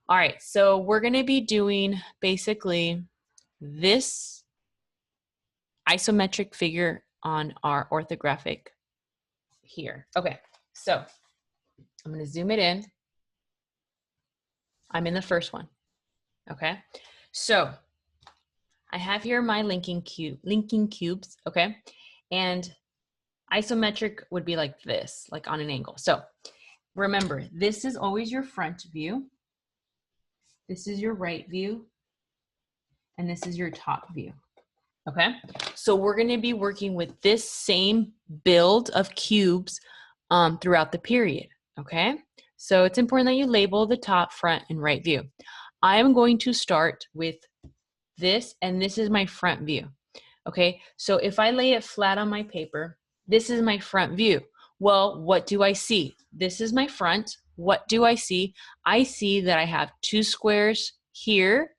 All right, so we're going to be doing basically this isometric figure on our orthographic here. Okay, so I'm going to zoom it in. I'm in the first one. Okay, so I have here my linking cubes. Okay, and isometric would be like this, like on an angle. So remember, this is always your front view. This is your right view. And this is your top view. Okay, so we're going to be working with this same build of cubes throughout the period. Okay, so it's important that you label the top, front, and right view. I am going to start with this, and this is my front view. Okay, so if I lay it flat on my paper, this is my front view. Well, what do I see? This is my front. What do I see? I see that I have two squares here,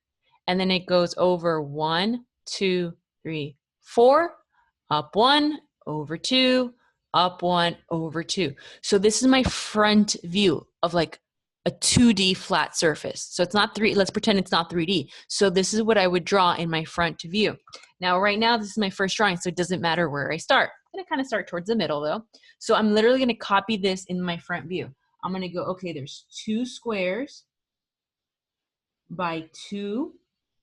and then it goes over 1, 2, 3, 4, up 1, over 2, up 1, over 2. So this is my front view of like a 2D flat surface. So it's not let's pretend it's not 3D. So this is what I would draw in my front view. Now, right now, this is my first drawing, so it doesn't matter where I start. I'm gonna kind of start towards the middle though. So I'm literally gonna copy this in my front view. I'm gonna go, okay, there's 2 squares by 2,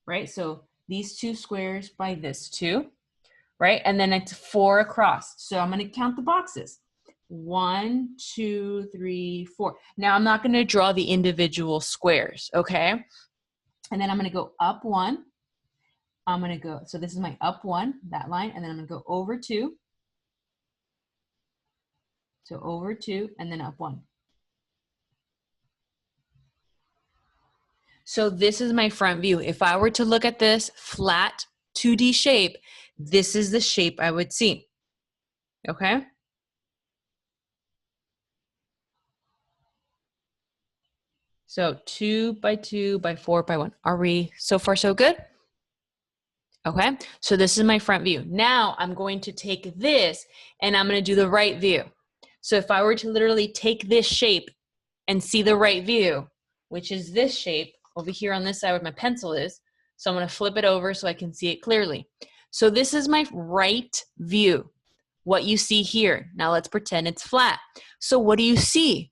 right? So these 2 squares by this 2, right? And then it's 4 across. So I'm gonna count the boxes. 1, 2, 3, 4. Now I'm not gonna draw the individual squares, okay? And then I'm gonna go up 1. I'm gonna go, so this is my up 1, that line, and then I'm gonna go over 2. So over 2, and then up 1. So this is my front view. If I were to look at this flat 2D shape, this is the shape I would see, okay? So 2 by 2 by 4 by 1. Are we so far so good? Okay, so this is my front view. Now I'm going to take this and I'm going to do the right view. So if I were to literally take this shape and see the right view, which is this shape over here on this side where my pencil is, so I'm going to flip it over so I can see it clearly. So this is my right view, what you see here. Now let's pretend it's flat. So what do you see?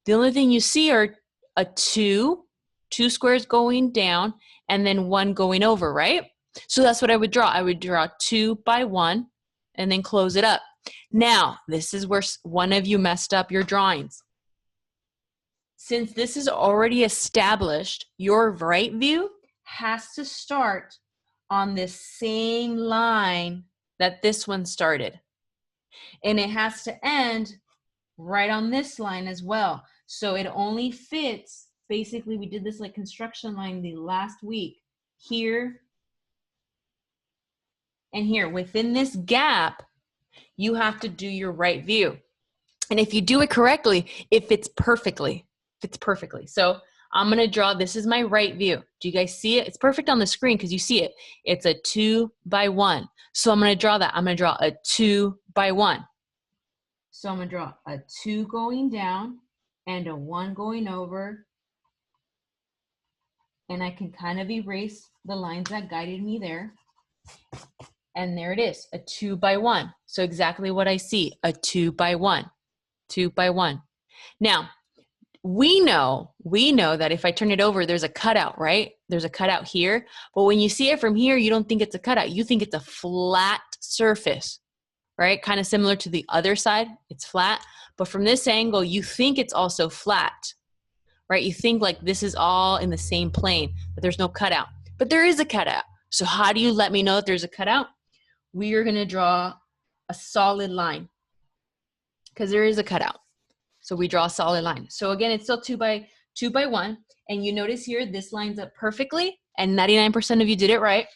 The only thing you see are a 2 squares going down, and then 1 going over, right? So that's what I would draw. I would draw 2 by 1 and then close it up. Now, this is where one of you messed up your drawings. Since this is already established, your right view has to start on this same line that this one started. And it has to end right on this line as well. So it only fits, basically we did this like construction line the last week, here and here. Within this gap, you have to do your right view. And if you do it correctly, it fits perfectly. So I'm gonna draw, this is my right view. Do you guys see it? It's perfect on the screen because you see it. It's a 2 by 1. So I'm gonna draw that. I'm gonna draw a 2 by 1. So I'm gonna draw a 2 going down and a 1 going over. And I can kind of erase the lines that guided me there. And there it is, a 2 by 1. So exactly what I see, a 2 by 1, 2 by 1. Now, we know that if I turn it over, there's a cutout, right? There's a cutout here. But when you see it from here, you don't think it's a cutout. You think it's a flat surface, right? Kind of similar to the other side, it's flat. But from this angle, you think it's also flat, right? You think like this is all in the same plane, but there's no cutout. But there is a cutout. So how do you let me know that there's a cutout? We are gonna draw a solid line because there is a cutout. So we draw a solid line. So again, it's still 2 by 1. And you notice here, this lines up perfectly, and 99% of you did it right.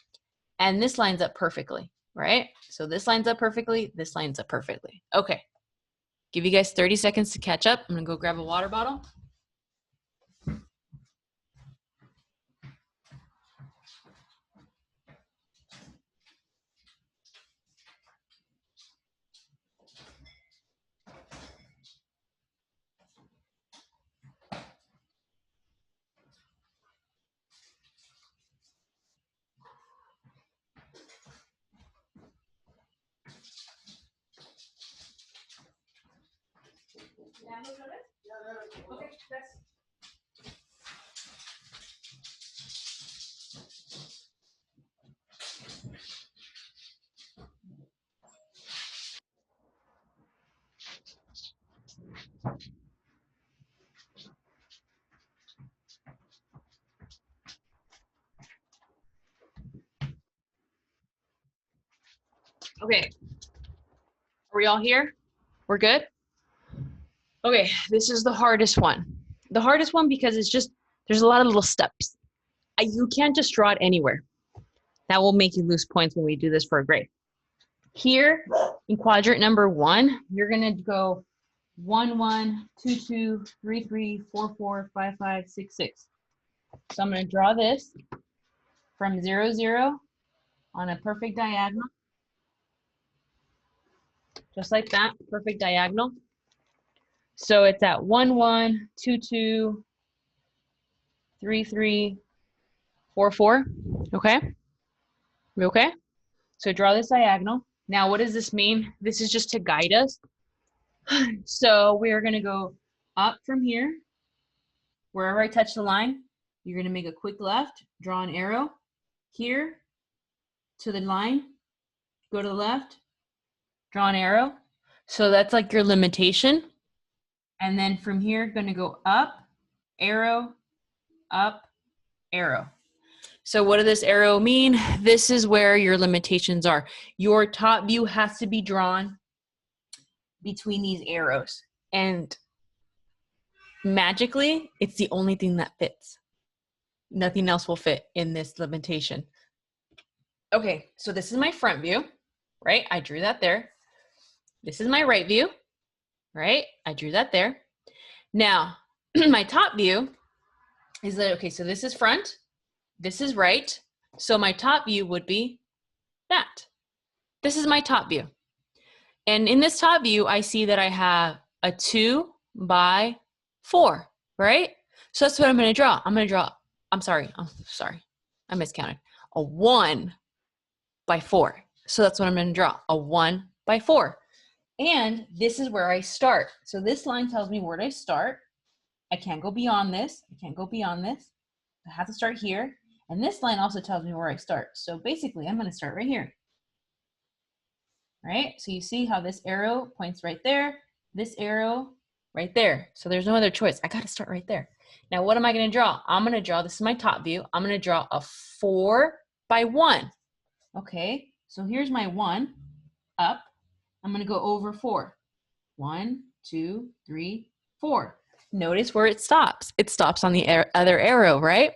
And this lines up perfectly, right? So this lines up perfectly, this lines up perfectly. Okay, give you guys 30 seconds to catch up. I'm gonna go grab a water bottle. Okay. Are we all here? We're good? Okay, this is the hardest one. The hardest one because it's just, there's a lot of little steps. You can't just draw it anywhere. That will make you lose points when we do this for a grade. Here in quadrant number 1, you're gonna go 1, 1, 2, 2, 3, 3, 4, 4, 5, 5, 6, 6. So I'm gonna draw this from 0, 0 on a perfect diagonal. Just like that, perfect diagonal. So it's at 1, 1, 2, 2, 3, 3, 4, 4. Okay? We okay? So draw this diagonal. Now, what does this mean? This is just to guide us. So we are going to go up from here. Wherever I touch the line, you're going to make a quick left, draw an arrow here to the line, go to the left, draw an arrow. So that's like your limitation. And then from here, going to go up, arrow, up, arrow. So what does this arrow mean? This is where your limitations are. Your top view has to be drawn between these arrows. And magically, it's the only thing that fits. Nothing else will fit in this limitation. Okay, so this is my front view, right? I drew that there. This is my right view, right? I drew that there. Now, my top view is that, okay, so this is front, this is right. So my top view would be that. This is my top view. And in this top view, I see that I have a 2 by 4, right? So that's what I'm gonna draw. I'm gonna draw, I'm sorry, I miscounted. A 1 by 4. So that's what I'm gonna draw, a 1 by 4. And this is where I start. So this line tells me where to start. I can't go beyond this. I can't go beyond this. I have to start here. And this line also tells me where I start. So basically, I'm going to start right here. Right? So you see how this arrow points right there, this arrow right there. So there's no other choice. I got to start right there. Now, what am I going to draw? I'm going to draw, this is my top view. I'm going to draw a 4 by 1. Okay, so here's my 1 up. I'm going to go over 4. 1, 2, 3, 4. Notice where it stops. It stops on the other arrow, right?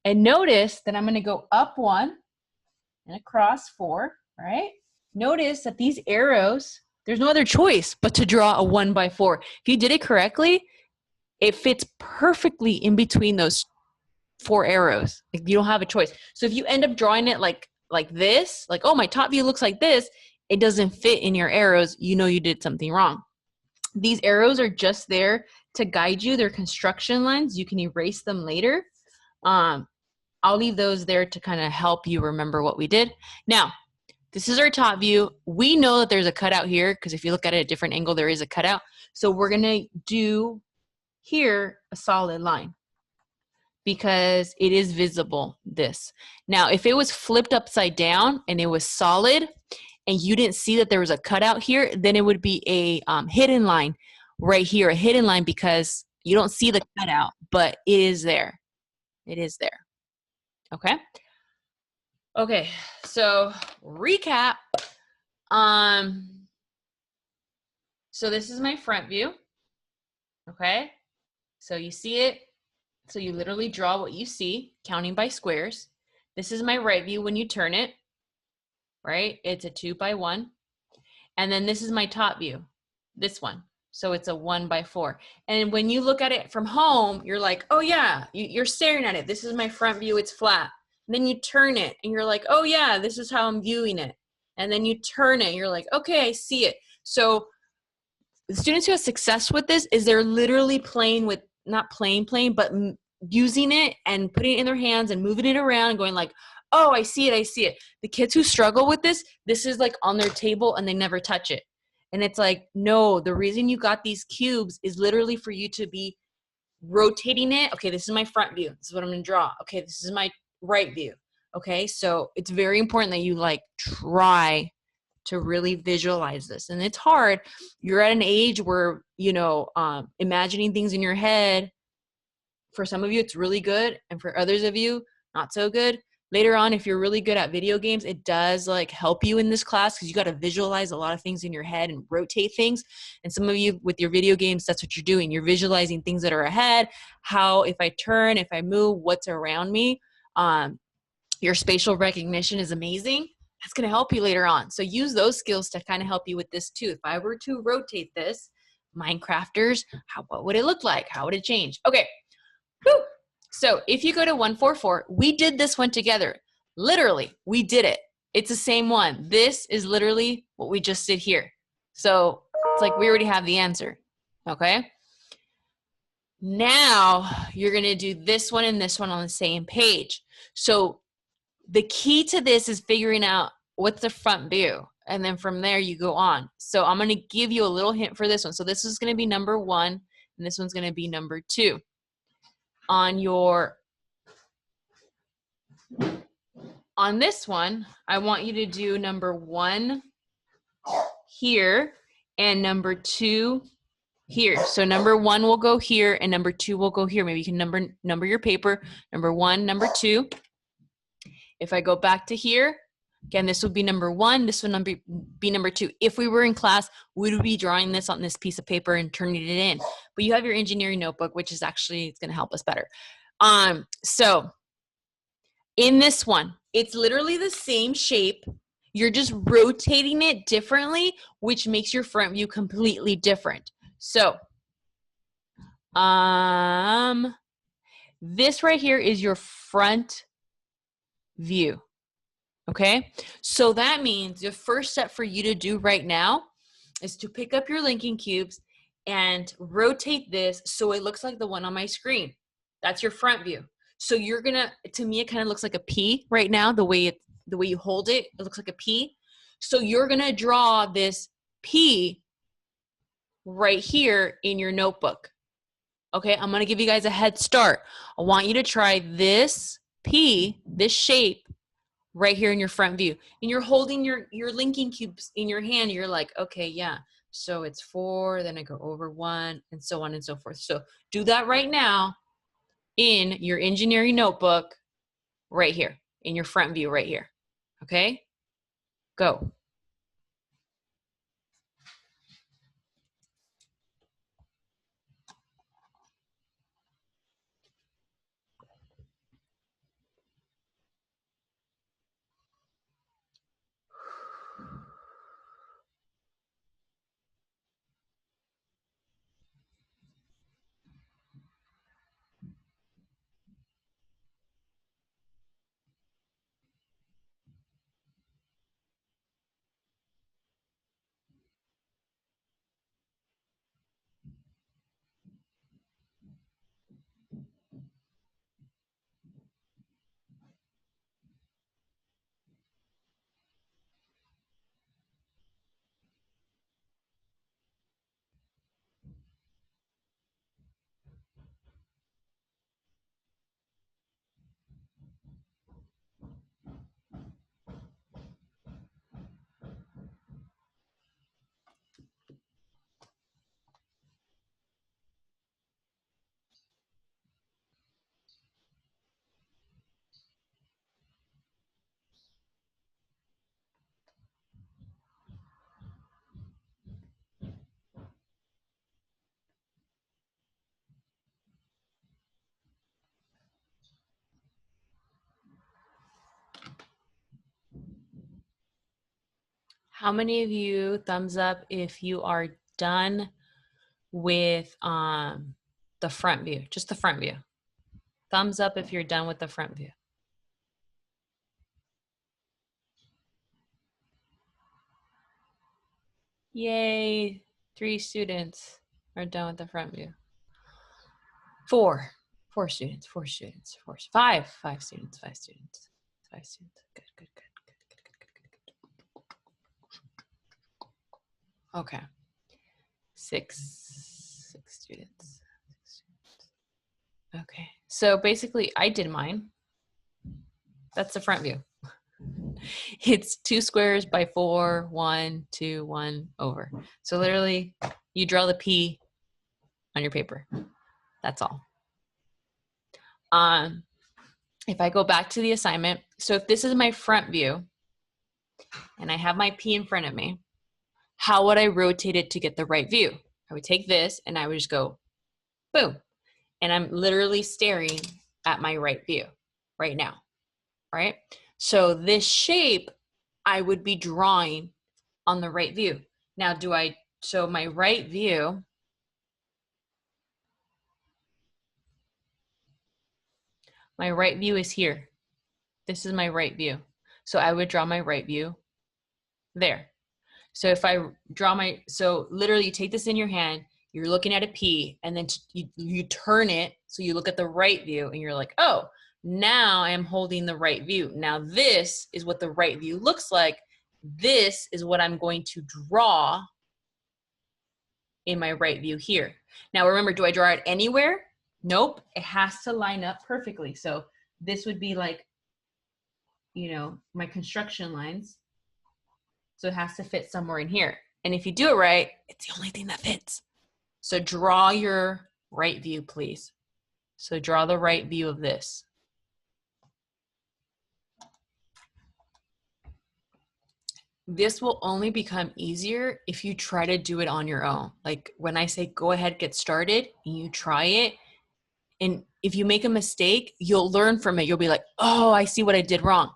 And notice that I'm going to go up 1 and across 4, right? Notice that these arrows, there's no other choice but to draw a 1 by 4. If you did it correctly, it fits perfectly in between those 4 arrows. Like, you don't have a choice. So if you end up drawing it like this, like, oh, my top view looks like this, it doesn't fit in your arrows, you know you did something wrong. These arrows are just there to guide you. They're construction lines. You can erase them later. I'll leave those there to kind of help you remember what we did. Now, this is our top view. We know that there's a cutout here because if you look at it at a different angle, there is a cutout. So we're going to do here a solid line because it is visible, this. Now, if it was flipped upside down and it was solid and you didn't see that there was a cutout here, then it would be a hidden line right here, a hidden line because you don't see the cutout, but it is there. It is there. Okay. Okay. So recap. So this is my front view. Okay. So you see it. So you literally draw what you see, counting by squares. This is my right view when you turn it, right? It's a 2 by 1. And then this is my top view, this one. So it's a 1 by 4. And when you look at it from home, you're like, oh yeah, you're staring at it. This is my front view, it's flat. And then you turn it and you're like, oh yeah, this is how I'm viewing it. And then you turn it, you're like, okay, I see it. So the students who have success with this is they're literally playing with, not playing, but using it and putting it in their hands and moving it around and going like, oh, I see it, I see it. The kids who struggle with this is like on their table and they never touch it. And it's like, no, the reason you got these cubes is literally for you to be rotating it. Okay, this is my front view. This is what I'm going to draw. Okay, this is my right view. Okay, so it's very important that you like try to really visualize this. And it's hard. You're at an age where, you know, imagining things in your head, for some of you, it's really good. And for others of you, not so good. Later on, if you're really good at video games, it does like help you in this class because you got to visualize a lot of things in your head and rotate things. And some of you with your video games, that's what you're doing. You're visualizing things that are ahead, how if I turn, if I move, what's around me. Your spatial recognition is amazing. That's going to help you later on. So use those skills to kind of help you with this too. If I were to rotate this, Minecrafters, what would it look like? How would it change? Okay. Whew. So if you go to 144, we did this one together. Literally, we did it. It's the same one. This is literally what we just did here. So it's like we already have the answer. Okay. Now you're going to do this one and this one on the same page. So the key to this is figuring out what's the front view. And then from there you go on. So I'm going to give you a little hint for this one. So this is going to be number 1 and this one's going to be number 2. On this one, I want you to do number 1 here and number 2 here. So number 1 will go here and number 2 will go here. Maybe you can number your paper. Number 1, number 2. If I go back to here, again, this would be number 1. This would be number 2. If we were in class, we would be drawing this on this piece of paper and turning it in. But you have your engineering notebook, which is actually, it's going to help us better. So in this one, it's literally the same shape. You're just rotating it differently, which makes your front view completely different. So, this right here is your front view. Okay, so that means the first step for you to do right now is to pick up your linking cubes and rotate this so it looks like the one on my screen. That's your front view. So you're gonna, to me, it kind of looks like a P right now, the way you hold it, it looks like a P. So you're gonna draw this P right here in your notebook. Okay, I'm gonna give you guys a head start. I want you to try this P, this shape, right here in your front view. And you're holding your linking cubes in your hand. You're like, okay, yeah. So it's 4, then I go over 1, and so on and so forth. So do that right now in your engineering notebook right here, in your front view right here. Okay? Go. How many of you thumbs up if you are done with the front view, just the front view? Thumbs up if you're done with the front view. Yay, 3 students are done with the front view. 4 students, 5 students, 5 students, 5 students. Good. Okay. Six students. Okay. So basically I did mine. That's the front view. It's 2 squares by 4, 1, 2, 1 over. So literally you draw the P on your paper. That's all. If I go back to the assignment, so if this is my front view and I have my P in front of me, how would I rotate it to get the right view? I would take this and I would just go boom. And I'm literally staring at my right view right now, right? So this shape I would be drawing on the right view. Now so my right view, is here. This is my right view. So I would draw my right view there. So if I draw so literally you take this in your hand, you're looking at a P, and then you turn it so you look at the right view and you're like, oh, now I'm holding the right view. Now this is what the right view looks like. This is what I'm going to draw in my right view here. Now remember, do I draw it anywhere? Nope, it has to line up perfectly. So this would be like, you know, my construction lines. So it has to fit somewhere in here. And if you do it right, it's the only thing that fits. So draw your right view, please. So draw the right view of this. This will only become easier if you try to do it on your own. Like when I say go ahead, get started, and you try it, and if you make a mistake, you'll learn from it. You'll be like, oh, I see what I did wrong.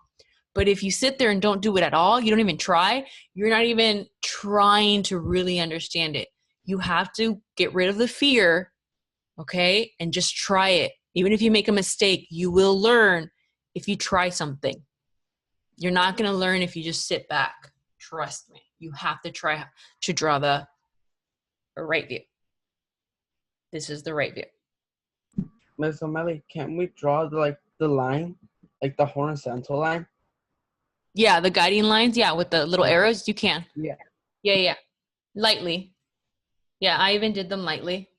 But if you sit there and don't do it at all, you don't even try, you're not even trying to really understand it. You have to get rid of the fear, okay, and just try it. Even if you make a mistake, you will learn if you try something. You're not going to learn if you just sit back. Trust me. You have to try to draw the right view. This is the right view. Miss O'Malley, can we draw the line, like the horizontal line? Yeah, the guiding lines. Yeah, with the little arrows, you can. Yeah. Yeah. Lightly. Yeah, I even did them lightly.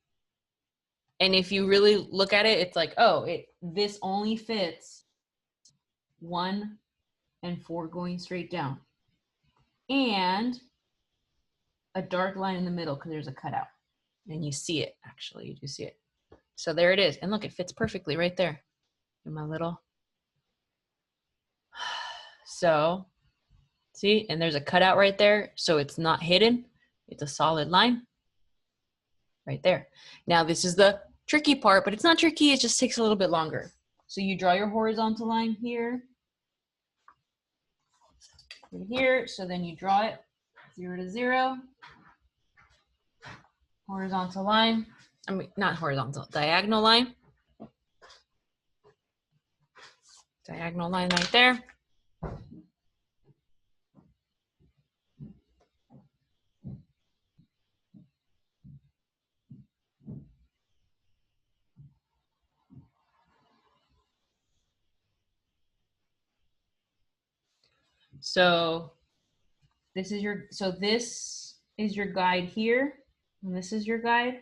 And if you really look at it, it's like, oh, this only fits 1 and 4 going straight down. And a dark line in the middle because there's a cutout. And you see it, actually. You do see it. So there it is. And look, it fits perfectly right there in my little. So, see? And there's a cutout right there. So it's not hidden. It's a solid line right there. Now, this is the tricky part, but it's not tricky. It just takes a little bit longer. So you draw your horizontal line here. Here. So then you draw it 0 to 0. Horizontal line. I mean, not horizontal, diagonal line. Diagonal line right there. So this is your guide here, and this is your guide,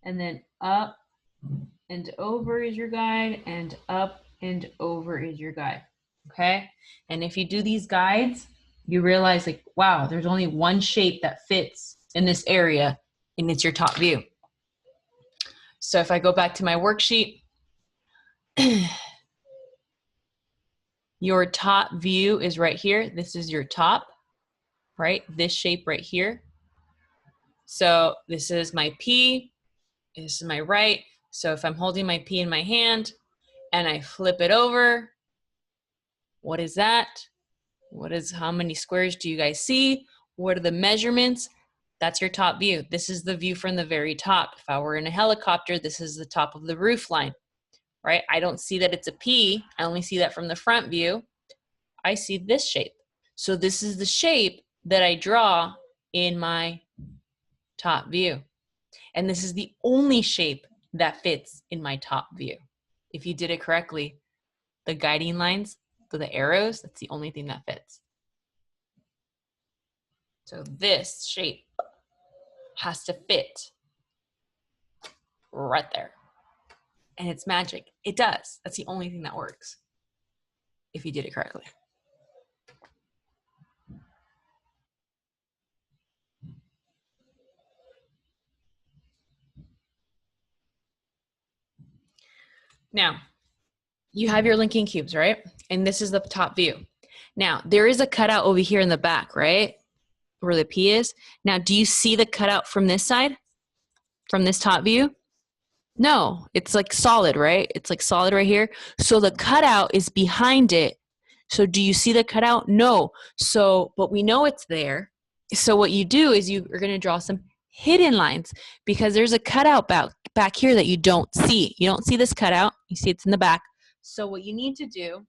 and then up and over is your guide, and up and over is your guide. Okay? And if you do these guides, you realize like, wow, there's only one shape that fits in this area, and it's your top view. So if I go back to my worksheet, your top view is right here. This is your top, right? This shape right here. So this is my P, this is my right. So if I'm holding my P in my hand and I flip it over, what is that? How many squares do you guys see? What are the measurements? That's your top view. This is the view from the very top. If I were in a helicopter, this is the top of the roof line, right? I don't see that it's a P. I only see that from the front view. I see this shape. So this is the shape that I draw in my top view. And this is the only shape that fits in my top view. If you did it correctly, the guiding lines, the arrows, that's the only thing that fits. So this shape has to fit right there. And it's magic. It does. That's the only thing that works if you did it correctly. Now, you have your linking cubes, right? And this is the top view. Now, there is a cutout over here in the back, right? Where the P is. Now, do you see the cutout from this side? From this top view? No, it's like solid, right? It's like solid right here. So the cutout is behind it. So do you see the cutout? No. So, but we know it's there. So what you do is you are going to draw some hidden lines because there's a cutout back here that you don't see. You don't see this cutout. You see it's in the back. So what you need to do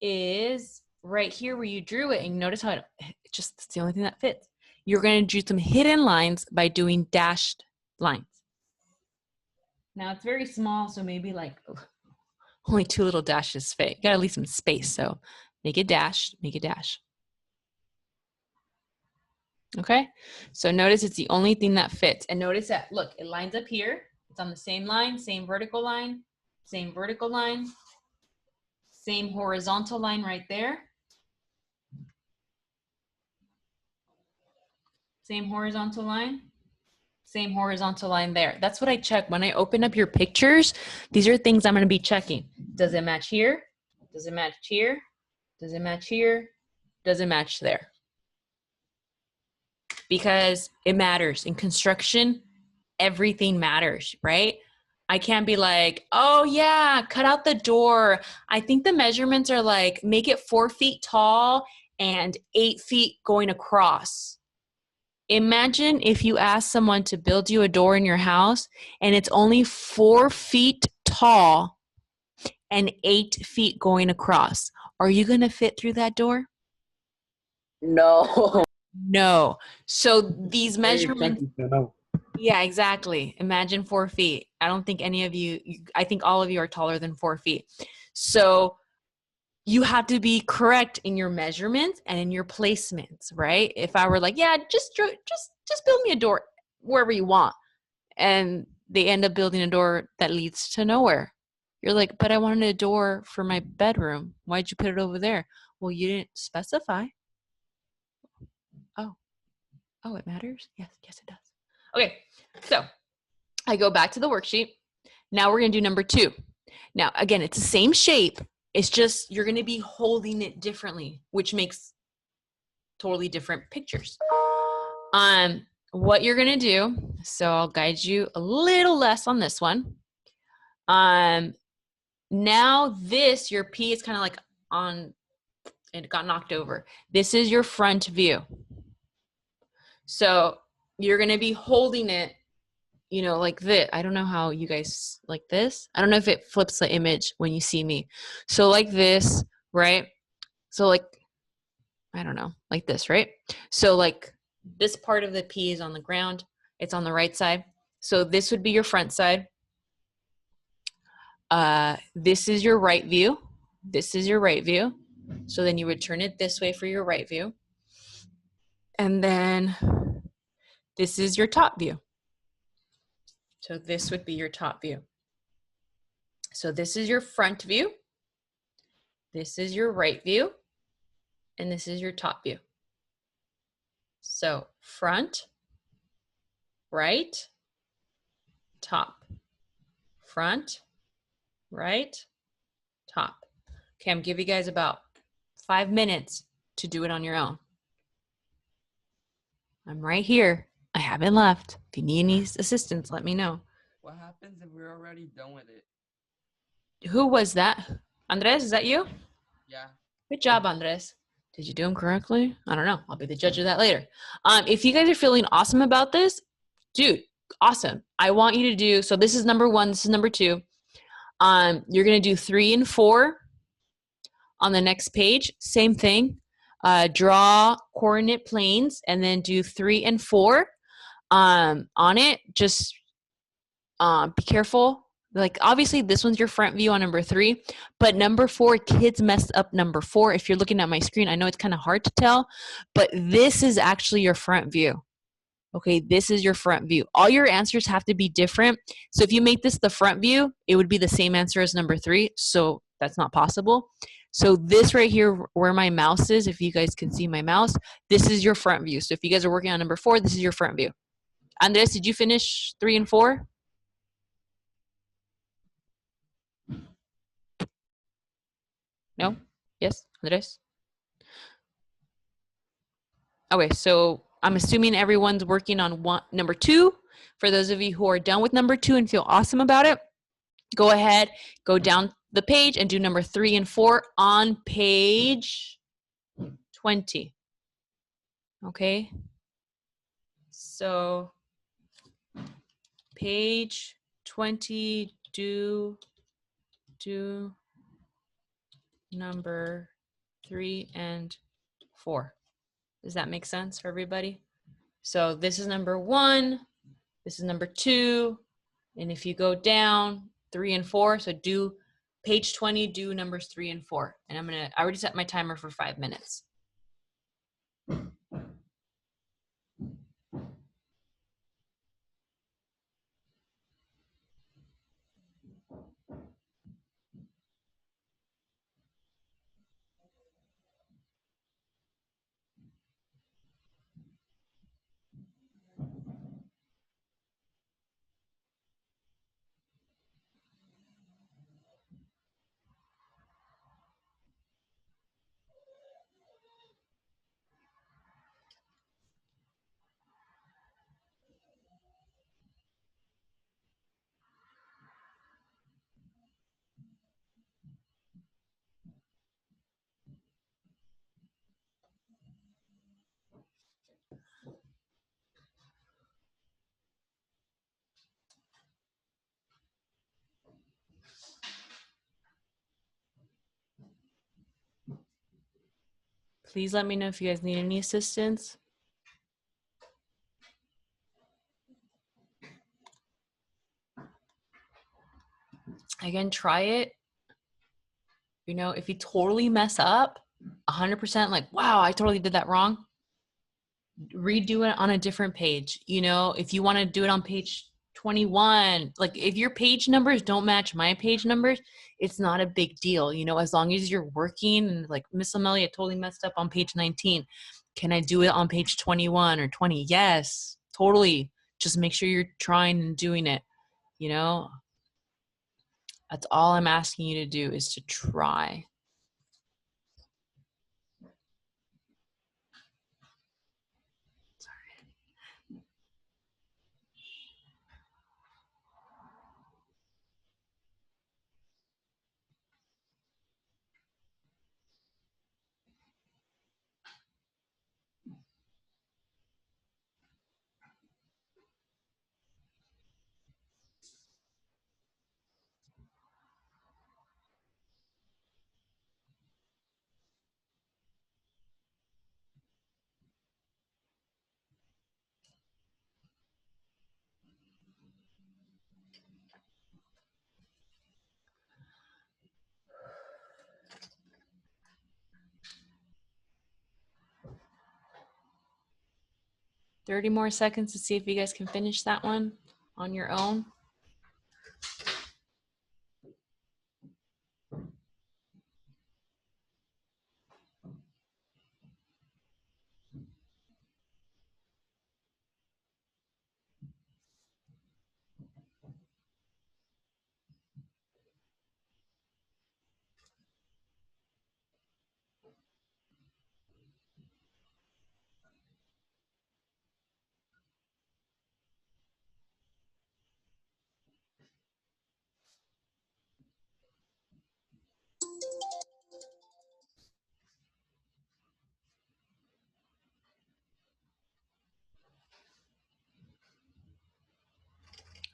is right here where you drew it, and notice how it's the only thing that fits. You're going to do some hidden lines by doing dashed lines. Now it's very small, so maybe like only 2 little dashes fit. You gotta leave some space, so make it dash, make it dash. Okay, so notice it's the only thing that fits. And notice that, look, it lines up here. It's on the same line, same vertical line, same horizontal line right there. Same horizontal line there. That's what I check. When I open up your pictures, these are things I'm going to be checking. Does it match here? Does it match here? Does it match here? Does it match there? Because it matters. In construction, everything matters, right? I can't be like, oh yeah, cut out the door. I think the measurements are like, make it 4 feet tall and 8 feet going across. Imagine if you ask someone to build you a door in your house and it's only 4 feet tall and 8 feet going across. Are you going to fit through that door? No. No. So these measurements. No. Yeah, exactly. Imagine 4 feet. I don't think any of you, I think all of you are taller than 4 feet. So you have to be correct in your measurements and in your placements, right? If I were like, yeah, just build me a door wherever you want, and they end up building a door that leads to nowhere. You're like, but I wanted a door for my bedroom. Why'd you put it over there? Well, you didn't specify. Oh, it matters? Yes, it does. Okay, so I go back to the worksheet. Now we're gonna do number 2. Now, again, it's the same shape. It's just you're gonna be holding it differently, which makes totally different pictures. What you're gonna do, so I'll guide you a little less on this one. Now this, your P is kind of like on, it got knocked over. This is your front view. So you're gonna be holding it, you know, like this. I don't know how you guys like this. I don't know if it flips the image when you see me. So like this, right? So like, I don't know, like this, right? So like this part of the P is on the ground. It's on the right side. So this would be your front side. This is your right view. This is your right view. So then you would turn it this way for your right view. And then this is your top view. So this would be your top view. So this is your front view. This is your right view. And this is your top view. So front, right, top. Front, right, top. Okay, I'm giving you guys about 5 minutes to do it on your own. I'm right here. I haven't left. If you need any assistance, let me know. What happens if we're already done with it? Who was that? Andres, is that you? Yeah. Good job, Andres. Did you do them correctly? I don't know. I'll be the judge of that later. If you guys are feeling awesome about this, dude, awesome. I want you to do, so this is number 1, this is number 2. You're going to do 3 and 4 on the next page. Same thing. Draw coordinate planes and then do 3 and 4 on it. Just be careful. Like obviously this one's your front view on number 3, but number 4, kids messed up number 4. If you're looking at my screen, I know it's kind of hard to tell, but this is actually your front view. Okay, this is your front view. All your answers have to be different. So if you make this the front view, it would be the same answer as number 3. So that's not possible. So this right here, where my mouse is, if you guys can see my mouse, this is your front view. So if you guys are working on number 4, this is your front view. Andres, did you finish 3 and 4? No? Yes, Andres? Okay, so I'm assuming everyone's working on number 2. For those of you who are done with number 2 and feel awesome about it, go ahead, go down the page and do number 3 and 4 on page 20. Okay, so page 20, do number 3 and 4. Does that make sense for everybody? So this is number 1, this is number 2, and if you go down 3 and 4, so do page 20, do numbers 3 and 4. And I already set my timer for 5 minutes. Please let me know if you guys need any assistance. Again, try it. You know, if you totally mess up, 100% like, wow, I totally did that wrong, redo it on a different page. You know, if you want to do it on page 21, like if your page numbers don't match my page numbers, it's not a big deal. You know, as long as you're working and like, Miss Amelia totally messed up on page 19. Can I do it on page 21 or 20? Yes, totally. Just make sure you're trying and doing it. You know, that's all I'm asking you to do is to try. 30 more seconds to see if you guys can finish that one on your own.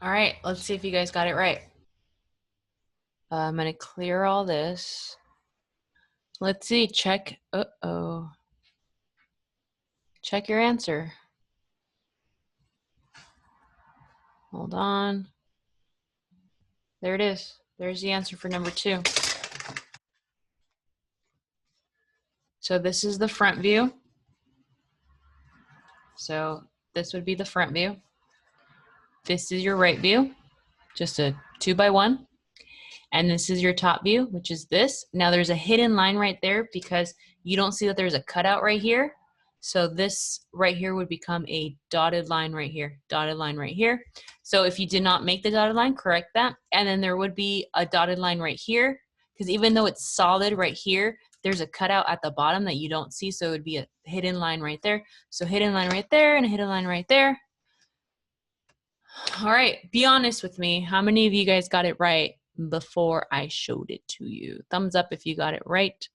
All right, let's see if you guys got it right. I'm gonna clear all this. Let's see, check, check your answer. Hold on. There it is. There's the answer for number 2. So this is the front view. So this would be the front view. This is your right view, just a 2x1. And this is your top view, which is this. Now there's a hidden line right there because you don't see that there's a cutout right here. So this right here would become a dotted line right here, dotted line right here. So if you did not make the dotted line, correct that. And then there would be a dotted line right here, because even though it's solid right here, there's a cutout at the bottom that you don't see. So it would be a hidden line right there. So hidden line right there and a hidden line right there. All right, be honest with me. How many of you guys got it right before I showed it to you? Thumbs up if you got it right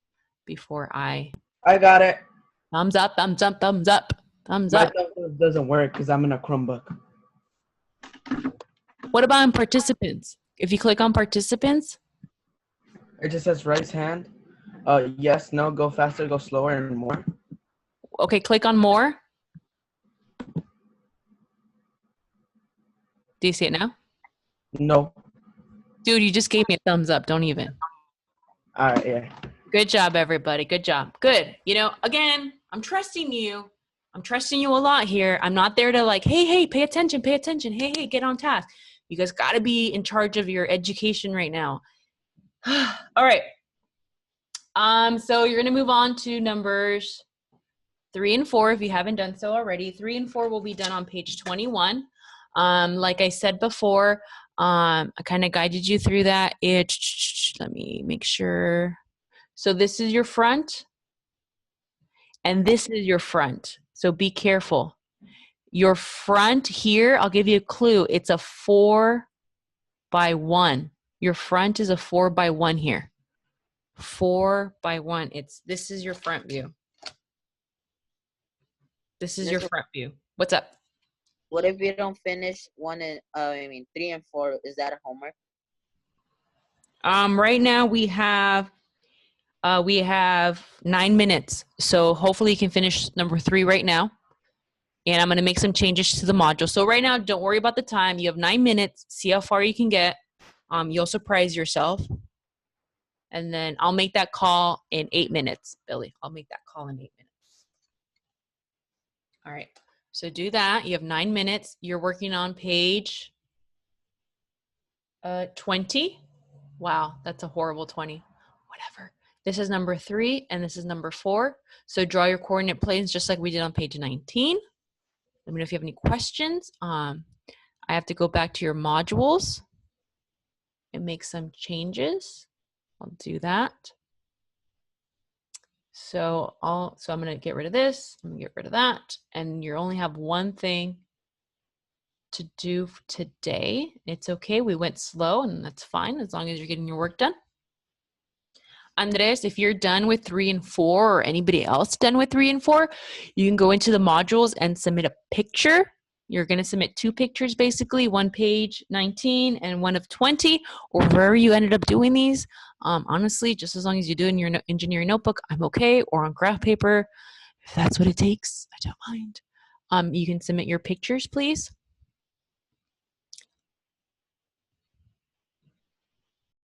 before I got it. Thumbs up, thumbs up, thumbs up, thumbs My up. thumb doesn't work because I'm in a Chromebook. What about in participants? If you click on participants, It just says raise hand. Yes, no, go faster, go slower, and more. okay, click on more. Do you see it now? No. Dude, you just gave me a thumbs up. Don't even. All right, yeah. Good job, everybody. Good job. Good. You know, again, I'm trusting you. I'm trusting you a lot here. I'm not there to like, hey, pay attention, pay attention. Hey, get on task. You guys got to be in charge of your education right now. All right. So you're going to move on to numbers 3 and 4 if you haven't done so already. 3 and 4 will be done on page 21. Like I said before, I kind of guided you through that. Let me make sure. So this is your front, and this is your front. So be careful. Your front here, I'll give you a clue. It's a 4x1. Your front is a 4x1 here. 4x1. This is your front view. This is your front view. What's up? What if you don't finish 3 and 4? Is that a homework? Right now we have 9 minutes. So hopefully you can finish number 3 right now. And I'm going to make some changes to the module. So right now, don't worry about the time. You have 9 minutes. See how far you can get. You'll surprise yourself. And then I'll make that call in 8 minutes, Billy. I'll make that call in 8 minutes. All right. So do that. You have 9 minutes. You're working on page 20. Wow, that's a horrible 20. Whatever. This is number 3, and this is number 4. So draw your coordinate planes just like we did on page 19. Let me know if you have any questions. I have to go back to your modules and make some changes. I'll do that. So I'm going to get rid of this. I'm going to get rid of that. And you only have one thing to do today. It's okay. We went slow, and that's fine as long as you're getting your work done. Andres, if you're done with 3 and 4, or anybody else done with 3 and 4, you can go into the modules and submit a picture. You're going to submit 2 pictures, basically, one page 19 and one of 20, or wherever you ended up doing these. Honestly, just as long as you do it in your engineering notebook, I'm okay, or on graph paper. If that's what it takes, I don't mind. You can submit your pictures, please.